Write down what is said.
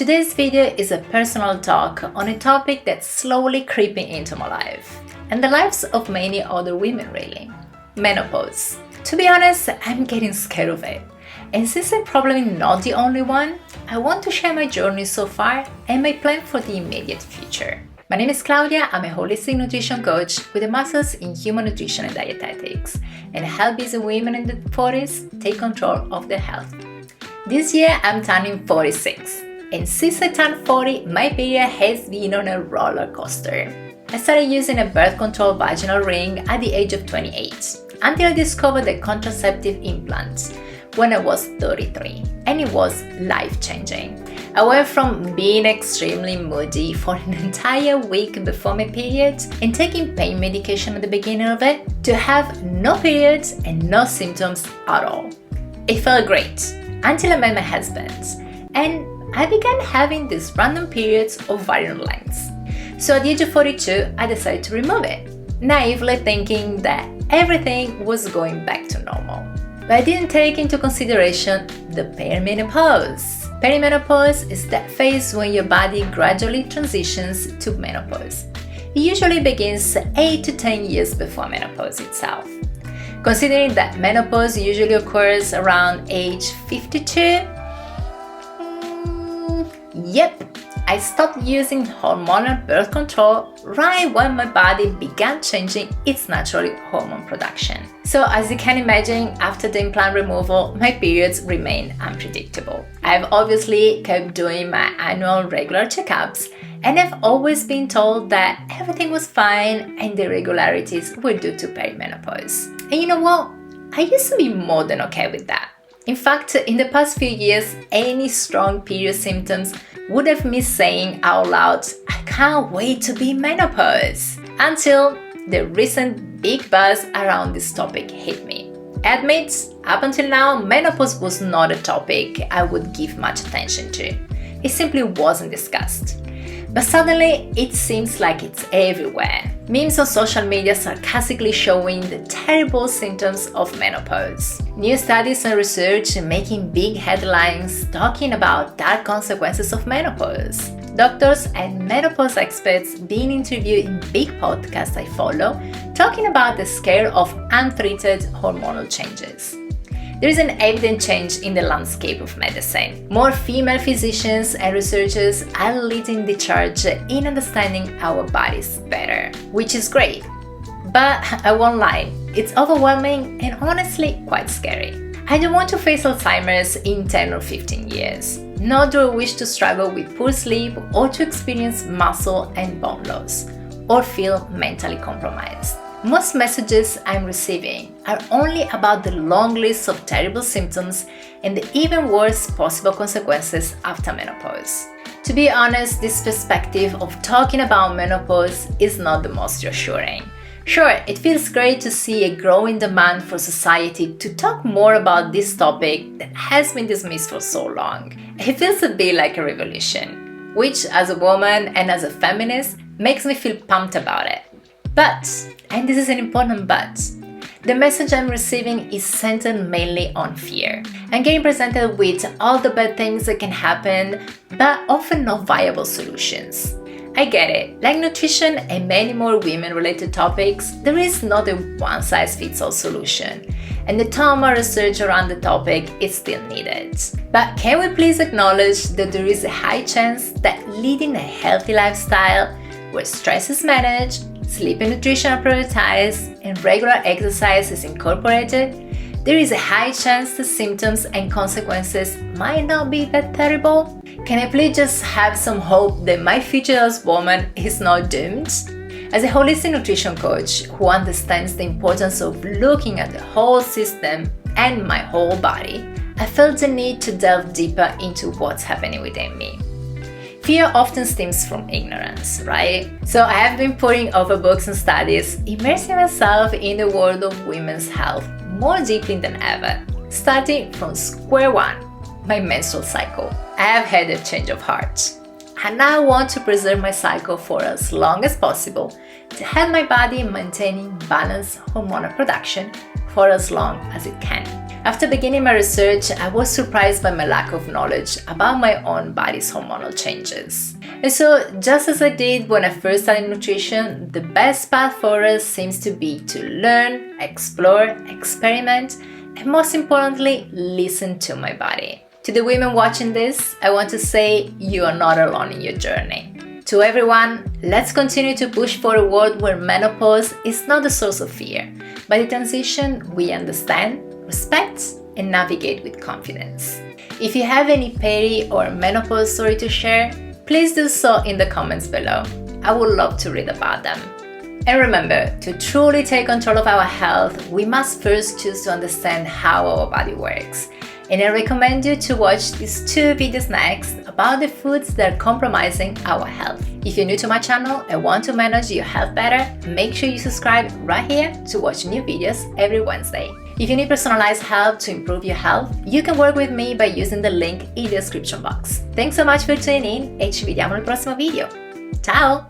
Today's video is a personal talk on a topic that's slowly creeping into my life, and the lives of many other women really. Menopause. To be honest, I'm getting scared of it. And since I'm probably not the only one, I want to share my journey so far and my plan for the immediate future. My name is Claudia, I'm a holistic nutrition coach with a master's in human nutrition and dietetics, and I help busy women in the 40s take control of their health. This year I'm turning 46, and since I turned 40, my period has been on a roller coaster. I started using a birth control vaginal ring at the age of 28, until I discovered the contraceptive implant when I was 33, and it was life-changing. I went from being extremely moody for an entire week before my period and taking pain medication at the beginning of it to have no periods and no symptoms at all. It felt great until I met my husband, and I began having these random periods of varying lengths. So at the age of 42, I decided to remove it, naively thinking that everything was going back to normal. But I didn't take into consideration the perimenopause. Perimenopause is that phase when your body gradually transitions to menopause. It usually begins 8 to 10 years before menopause itself. Considering that menopause usually occurs around age 52, I stopped using hormonal birth control right when my body began changing its natural hormone production. So as you can imagine, after the implant removal, my periods remain unpredictable. I've obviously kept doing my annual regular checkups, and I've always been told that everything was fine and the irregularities were due to perimenopause. And you know what? I used to be more than okay with that. In fact, in the past few years, any strong period symptoms would have me saying out loud, I can't wait to be menopause, until the recent big buzz around this topic hit me. I admit, up until now, menopause was not a topic I would give much attention to. It simply wasn't discussed. But suddenly, it seems like it's everywhere. Memes on social media sarcastically showing the terrible symptoms of menopause. New studies and research making big headlines talking about dark consequences of menopause. Doctors and menopause experts being interviewed in big podcasts I follow, talking about the scare of untreated hormonal changes. There is an evident change in the landscape of medicine. More female physicians and researchers are leading the charge in understanding our bodies better, which is great. But I won't lie, it's overwhelming and honestly quite scary. I don't want to face Alzheimer's in 10 or 15 years, nor do I wish to struggle with poor sleep or to experience muscle and bone loss, or feel mentally compromised. Most messages I'm receiving are only about the long list of terrible symptoms and the even worse possible consequences after menopause. To be honest, this perspective of talking about menopause is not the most reassuring. Sure, it feels great to see a growing demand for society to talk more about this topic that has been dismissed for so long. It feels a bit like a revolution, which as a woman and as a feminist makes me feel pumped about it. But, and this is an important but, the message I'm receiving is centered mainly on fear. I'm getting presented with all the bad things that can happen, but often not viable solutions. I get it, like nutrition and many more women-related topics, there is not a one-size-fits-all solution, and the ton of research around the topic is still needed. But can we please acknowledge that there is a high chance that leading a healthy lifestyle, where stress is managed, sleep and nutrition are prioritized, and regular exercise is incorporated, there is a high chance the symptoms and consequences might not be that terrible? Can I please just have some hope that my future as woman is not doomed? As a holistic nutrition coach who understands the importance of looking at the whole system and my whole body, I felt the need to delve deeper into what's happening within me. Fear often stems from ignorance, right? So I have been poring over books and studies, immersing myself in the world of women's health more deeply than ever, starting from square one, my menstrual cycle. I have had a change of heart, and I want to preserve my cycle for as long as possible to help my body maintaining balanced hormonal production for as long as it can. After beginning my research, I was surprised by my lack of knowledge about my own body's hormonal changes. And so, just as I did when I first studied nutrition, the best path for us seems to be to learn, explore, experiment, and most importantly, listen to my body. To the women watching this, I want to say you are not alone in your journey. To everyone, let's continue to push for a world where menopause is not the source of fear, but a transition we understand, respect, and navigate with confidence. If you have any peri or menopause story to share, please do so in the comments below. I would love to read about them. And remember, to truly take control of our health, we must first choose to understand how our body works. And I recommend you to watch these 2 videos next about the foods that are compromising our health. If you're new to my channel and want to manage your health better, make sure you subscribe right here to watch new videos every Wednesday. If you need personalized help to improve your health, you can work with me by using the link in the description box. Thanks so much for tuning in e ci vediamo nel prossimo video. Ciao!